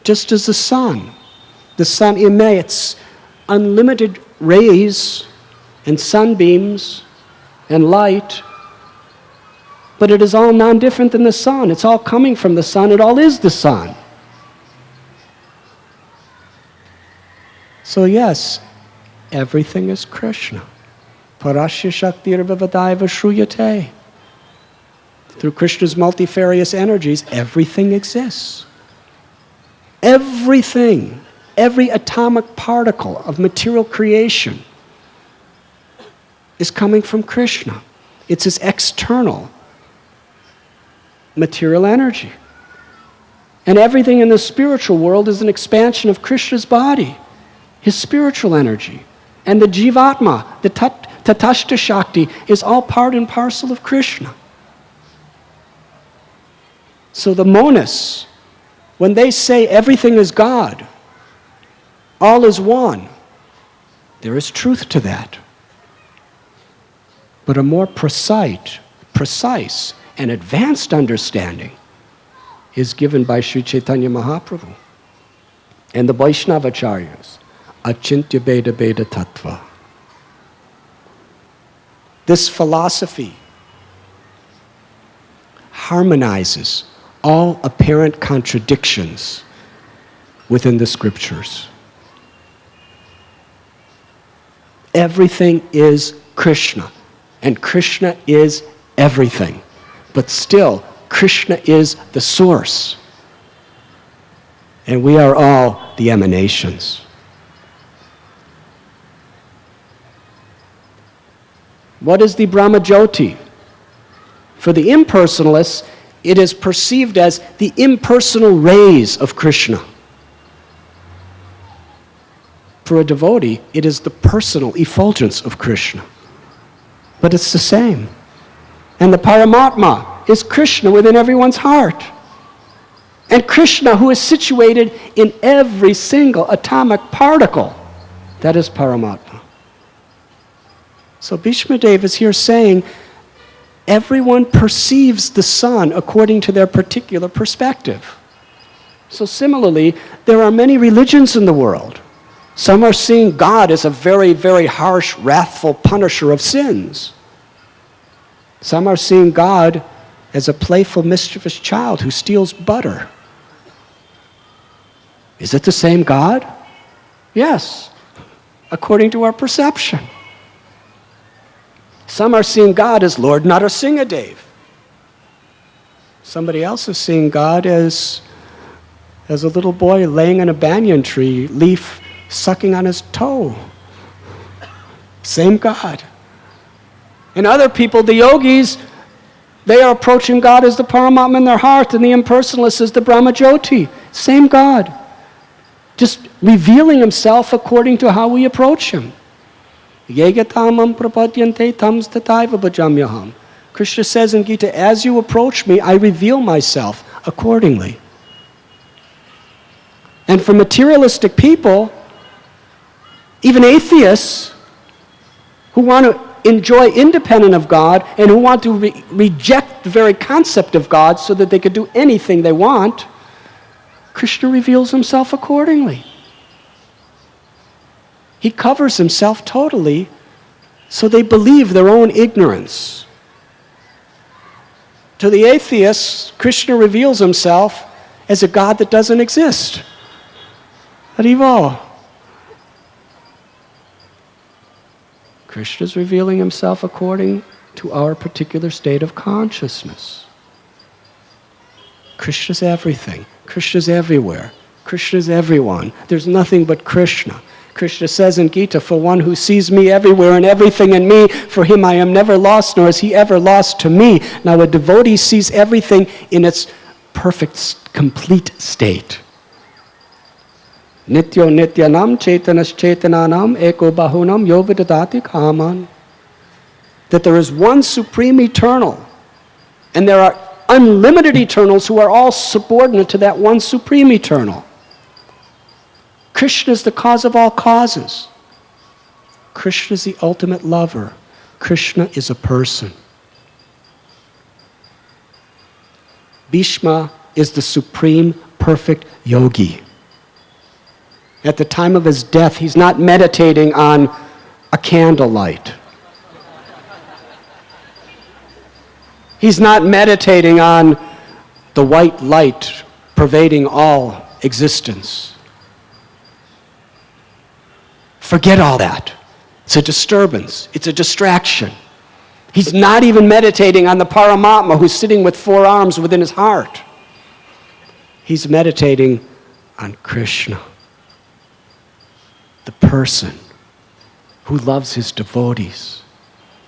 Just as the sun emits unlimited rays and sunbeams and light, but it is all non-different than the sun. It's all coming from the sun. It all is the sun. So yes, everything is Krishna. Parasya Shaktir Vivadaiva Shruyate. Through Krishna's multifarious energies, everything exists. Everything, every atomic particle of material creation is coming from Krishna. It's his external material energy. And everything in the spiritual world is an expansion of Krishna's body, his spiritual energy. And the Jivatma, the Tatashta Shakti, is all part and parcel of Krishna. So the monists, when they say everything is God, all is one, there is truth to that. But a more precise and advanced understanding is given by Sri Chaitanya Mahaprabhu and the Vaishnavacharyas, Achintya Beda Beda Tattva. This philosophy harmonizes all apparent contradictions within the scriptures. Everything is Krishna, and Krishna is everything. But still, Krishna is the source. And we are all the emanations. What is the Brahmajyoti? For the impersonalists, it is perceived as the impersonal rays of Krishna. For a devotee, it is the personal effulgence of Krishna. But it's the same. And the Paramatma is Krishna within everyone's heart. And Krishna, who is situated in every single atomic particle, that is Paramatma. So Bhismadev is here saying, everyone perceives the sun according to their particular perspective. So similarly, there are many religions in the world. Some are seeing God as a very, very harsh, wrathful punisher of sins. Some are seeing God as a playful, mischievous child who steals butter. Is it the same God? Yes, according to our perception. Some are seeing God as Lord Narasimhadev. Somebody else is seeing God as a little boy laying on a banyan tree, leaf sucking on his toe. Same God. And other people, the yogis, they are approaching God as the Paramatma in their heart, and the impersonalists as the Brahmajyoti. Same God. Just revealing himself according to how we approach him. Krishna says in Gita, as you approach me, I reveal myself accordingly. And for materialistic people, even atheists who want to enjoy independent of God and who want to reject the very concept of God so that they could do anything they want, Krishna reveals himself accordingly. He covers himself totally so they believe their own ignorance. To the atheists, Krishna reveals himself as a God that doesn't exist. Haribo. Krishna is revealing himself according to our particular state of consciousness. Krishna's everything. Krishna's everywhere. Krishna's everyone. There's nothing but Krishna. Krishna says in Gita, for one who sees me everywhere and everything in me, for him I am never lost, nor is he ever lost to me. Now a devotee sees everything in its perfect, complete state. Nityo nityanam chaitanas chaitananam eko bahunam yovidadati kaman. That there is one supreme eternal, and there are unlimited eternals who are all subordinate to that one supreme eternal. Krishna is the cause of all causes. Krishna is the ultimate lover. Krishna is a person. Bhishma is the supreme perfect yogi. At the time of his death, he's not meditating on a candlelight. He's not meditating on the white light pervading all existence. Forget all that. It's a disturbance. It's a distraction. He's not even meditating on the Paramatma who's sitting with four arms within his heart. He's meditating on Krishna, the person who loves his devotees.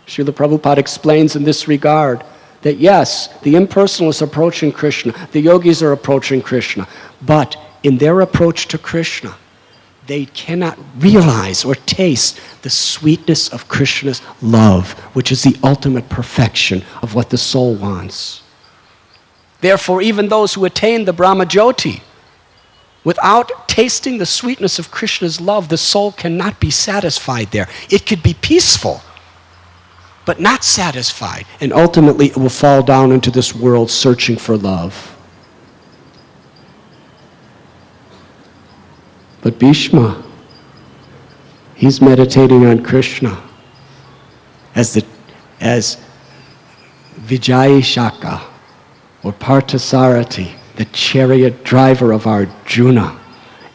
Srila Prabhupada explains in this regard that yes, the impersonalists are approaching Krishna, the yogis are approaching Krishna, but in their approach to Krishna, they cannot realize or taste the sweetness of Krishna's love, which is the ultimate perfection of what the soul wants. Therefore, even those who attain the Brahma Jyoti, without tasting the sweetness of Krishna's love, the soul cannot be satisfied there. It could be peaceful, but not satisfied. And ultimately, it will fall down into this world searching for love. But Bhishma, he's meditating on Krishna as Vijayi Shaka, or Parthasarathi, the chariot driver of Arjuna,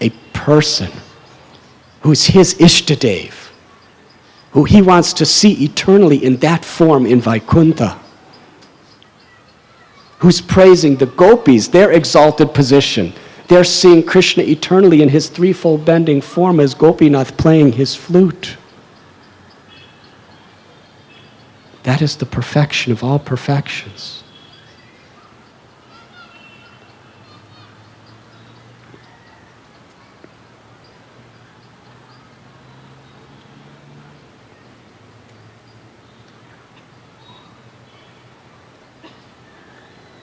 a person who's his Ishtadev, who he wants to see eternally in that form in Vaikuntha, who's praising the gopis, their exalted position. They're seeing Krishna eternally in his threefold bending form as Gopinath playing his flute. That is the perfection of all perfections.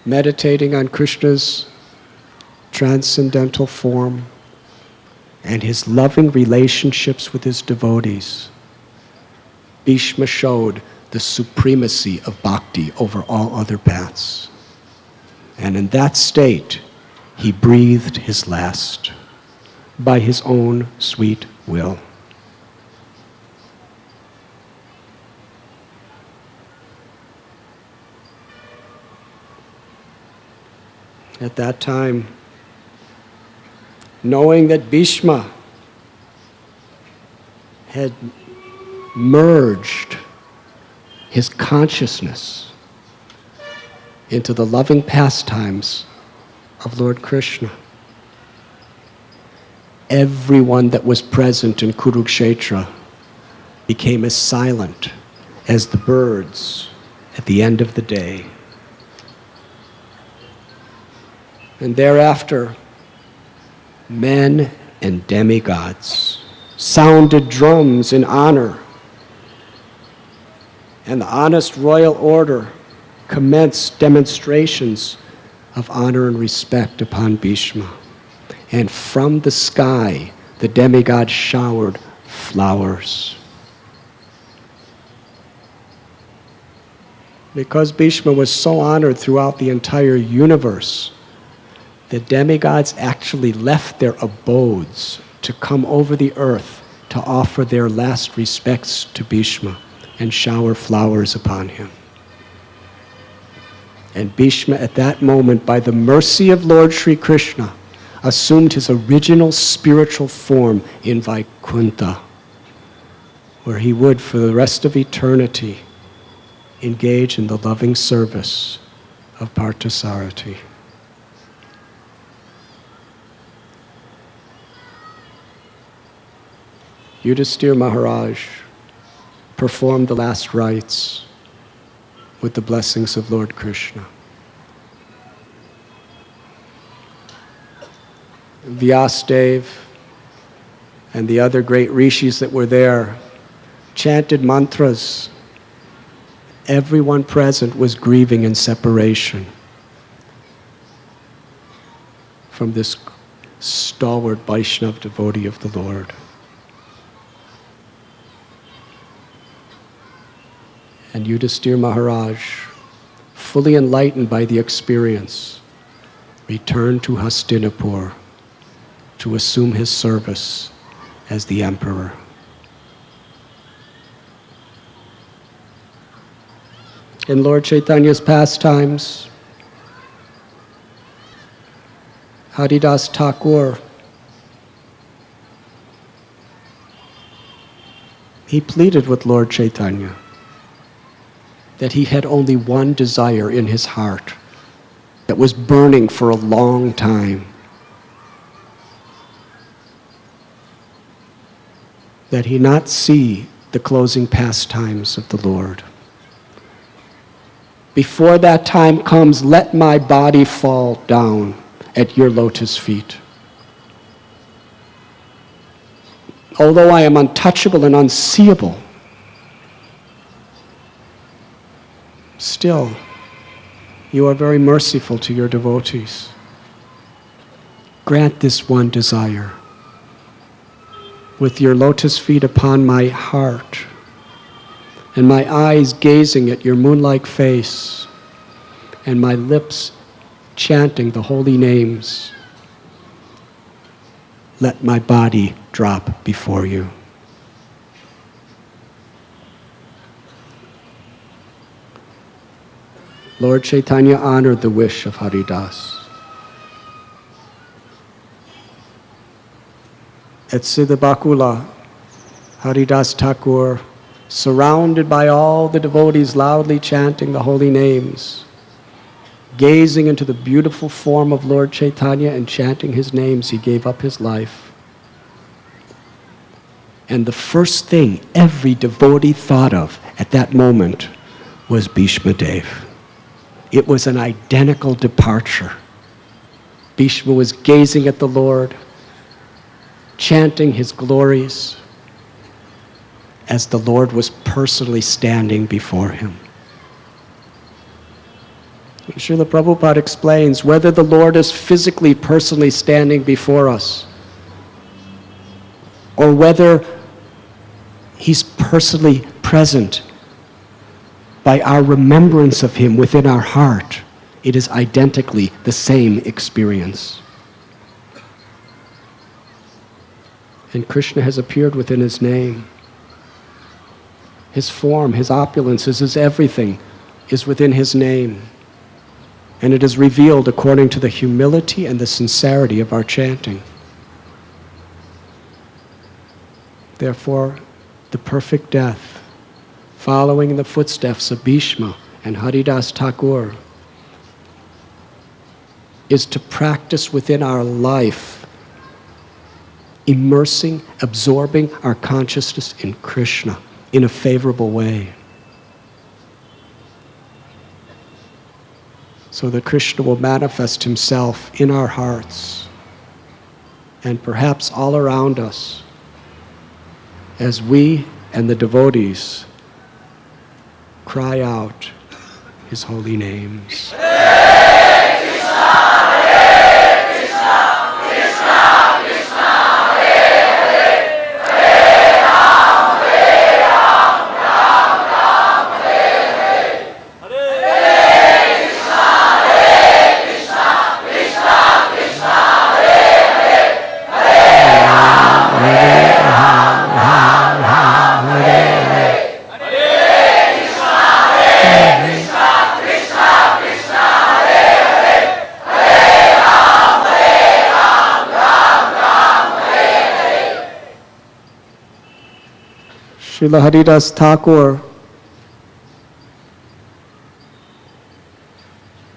Meditating on Krishna's transcendental form and his loving relationships with his devotees, Bhishma showed the supremacy of bhakti over all other paths. And in that state, he breathed his last by his own sweet will. At that time, knowing that Bhishma had merged his consciousness into the loving pastimes of Lord Krishna, everyone that was present in Kurukshetra became as silent as the birds at the end of the day. And thereafter, men and demigods sounded drums in honor, and the honest royal order commenced demonstrations of honor and respect upon Bhishma. And from the sky, the demigods showered flowers. Because Bhishma was so honored throughout the entire universe, the demigods actually left their abodes to come over the earth to offer their last respects to Bhishma and shower flowers upon him. And Bhishma at that moment, by the mercy of Lord Sri Krishna, assumed his original spiritual form in Vaikuntha, where he would for the rest of eternity engage in the loving service of Parthasarathi. Yudhisthira Maharaj performed the last rites with the blessings of Lord Krishna. Vyasadev and the other great rishis that were there chanted mantras. Everyone present was grieving in separation from this stalwart Vaishnava devotee of the Lord. And Yudhisthira Maharaj, fully enlightened by the experience, returned to Hastinapur to assume his service as the emperor. In Lord Chaitanya's pastimes, Haridas Thakur, he pleaded with Lord Chaitanya that he had only one desire in his heart that was burning for a long time, that he not see the closing pastimes of the Lord. Before that time comes, let my body fall down at your lotus feet. Although I am untouchable and unseeable, still, you are very merciful to your devotees. Grant this one desire. With your lotus feet upon my heart, and my eyes gazing at your moon-like face, and my lips chanting the holy names, let my body drop before you. Lord Chaitanya honored the wish of Haridas. At Siddhabakula, Haridas Thakur, surrounded by all the devotees loudly chanting the holy names, gazing into the beautiful form of Lord Chaitanya and chanting his names, he gave up his life. And the first thing every devotee thought of at that moment was Bhismadev. It was an identical departure. Bhishma was gazing at the Lord, chanting his glories, as the Lord was personally standing before him. Srila Prabhupada explains, whether the Lord is physically, personally standing before us, or whether he's personally present by our remembrance of him within our heart, it is identically the same experience. And Krishna has appeared within his name. His form, his opulences, his everything is within his name. And it is revealed according to the humility and the sincerity of our chanting. Therefore, the perfect death, following in the footsteps of Bhishma and Haridas Thakur, is to practice within our life, immersing, absorbing our consciousness in Krishna in a favorable way, so that Krishna will manifest himself in our hearts and perhaps all around us as we and the devotees cry out his holy names. Srila Haridas Thakur,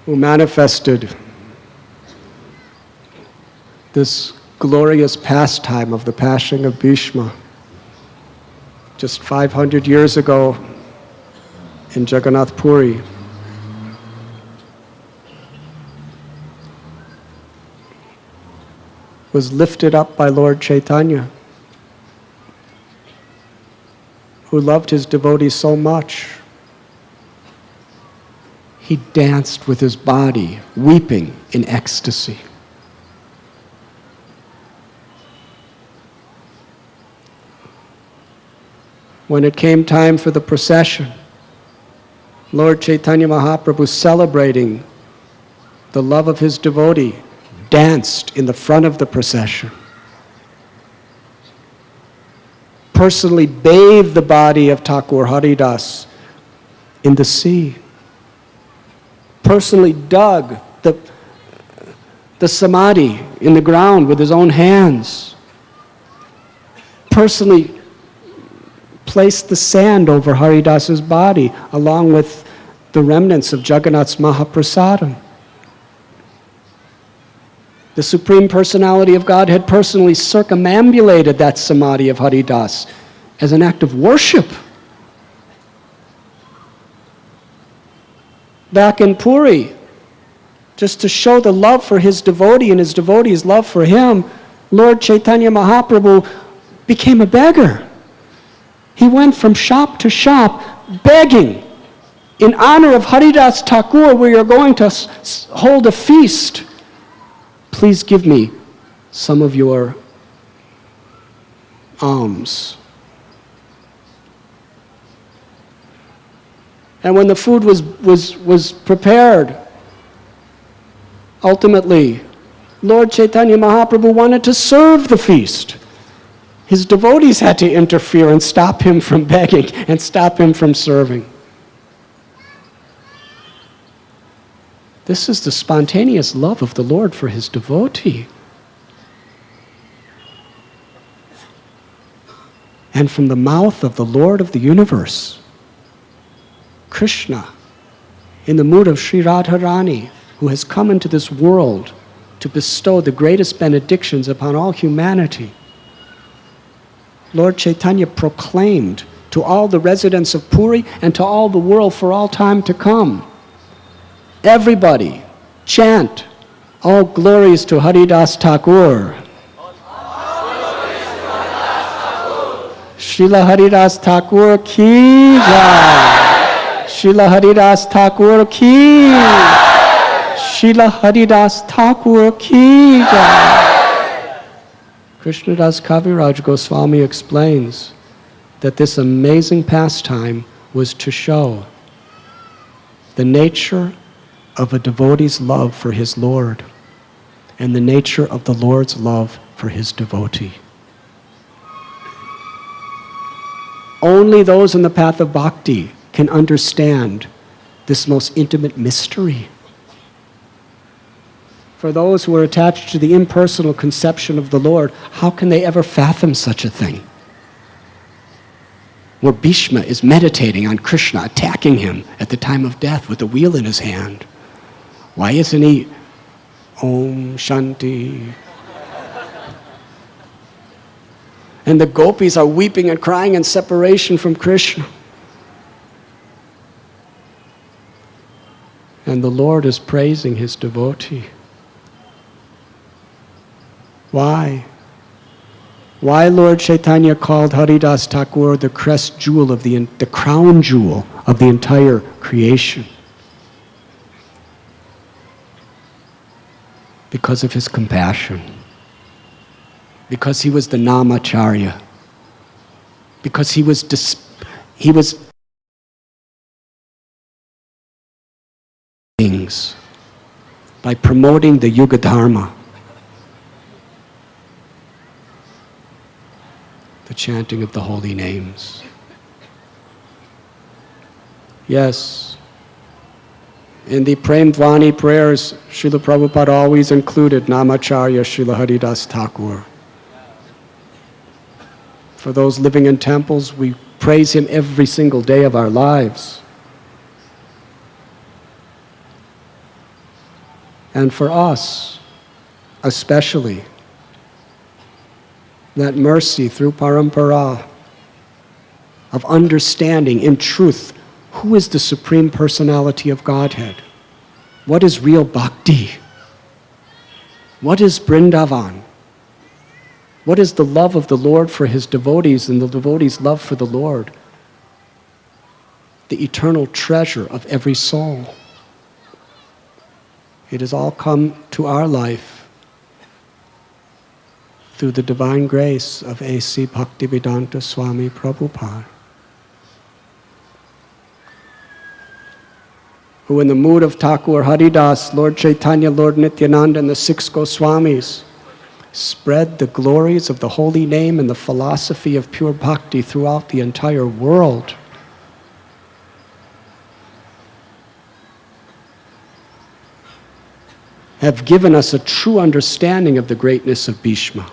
who manifested this glorious pastime of the passing of Bhishma just 500 years ago in Jagannath Puri, was lifted up by Lord Chaitanya, who loved his devotees so much. He danced with his body, weeping in ecstasy. When it came time for the procession, Lord Chaitanya Mahaprabhu, celebrating the love of his devotee, danced in the front of the procession. personally bathed the body of Thakur Haridas in the sea, personally dug the samadhi in the ground with his own hands, personally placed the sand over Haridas's body along with the remnants of Jagannath's Mahaprasadam. The Supreme Personality of Godhead personally circumambulated that samadhi of Haridas as an act of worship. Back in Puri, just to show the love for his devotee and his devotee's love for him, Lord Chaitanya Mahaprabhu became a beggar. He went from shop to shop begging, in honor of Haridas Thakur, we are going to hold a feast. Please give me some of your alms. And when the food was prepared, ultimately, Lord Chaitanya Mahaprabhu wanted to serve the feast. His devotees had to interfere and stop him from begging and stop him from serving. This is the spontaneous love of the Lord for his devotee. And from the mouth of the Lord of the universe, Krishna, in the mood of Sri Radharani, who has come into this world to bestow the greatest benedictions upon all humanity, Lord Chaitanya proclaimed to all the residents of Puri and to all the world for all time to come, everybody chant, all glories to Haridas Thakur. Srila Haridas Thakur ki jai. Srila Haridas Thakur ki jai. Srila Haridas Thakur ki jai. Krishnadas Kaviraj Goswami explains that this amazing pastime was to show the nature of a devotee's love for his Lord and the nature of the Lord's love for his devotee. Only those in the path of bhakti can understand this most intimate mystery. For those who are attached to the impersonal conception of the Lord, how can they ever fathom such a thing? Where Bhishma is meditating on Krishna, attacking him at the time of death with a wheel in his hand. Why isn't he Om Shanti? And the gopis are weeping and crying in separation from Krishna. And the Lord is praising his devotee. Why? Why Lord Chaitanya called Haridas Thakur the crest jewel of the crown jewel of the entire creation? Because of his compassion. Because he was the Namacharya. Because he was things by promoting the Yuga Dharma. The chanting of the holy names. Yes, in the Prem Dvani prayers, Srila Prabhupada always included Namacharya Srila Haridas Thakur. For those living in temples, we praise him every single day of our lives. And for us, especially, that mercy through parampara of understanding in truth who is the Supreme Personality of Godhead. What is real bhakti? What is Vrindavan? What is the love of the Lord for his devotees and the devotees' love for the Lord? The eternal treasure of every soul. It has all come to our life through the divine grace of A.C. Bhaktivedanta Swami Prabhupada, who in the mood of Thakur Haridas, Lord Chaitanya, Lord Nityananda, and the 6 Goswamis spread the glories of the holy name and the philosophy of pure bhakti throughout the entire world. Have given us a true understanding of the greatness of Bhishma.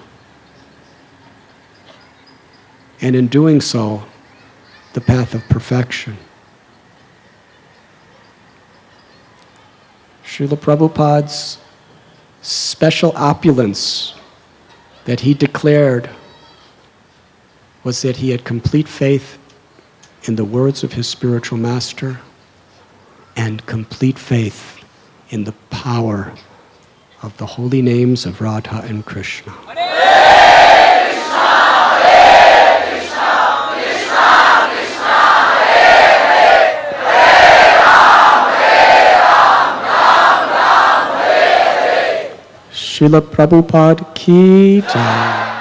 And in doing so, the path of perfection. Srila Prabhupada's special opulence that he declared was that he had complete faith in the words of his spiritual master and complete faith in the power of the holy names of Radha and Krishna. Srila Prabhupada ki jai.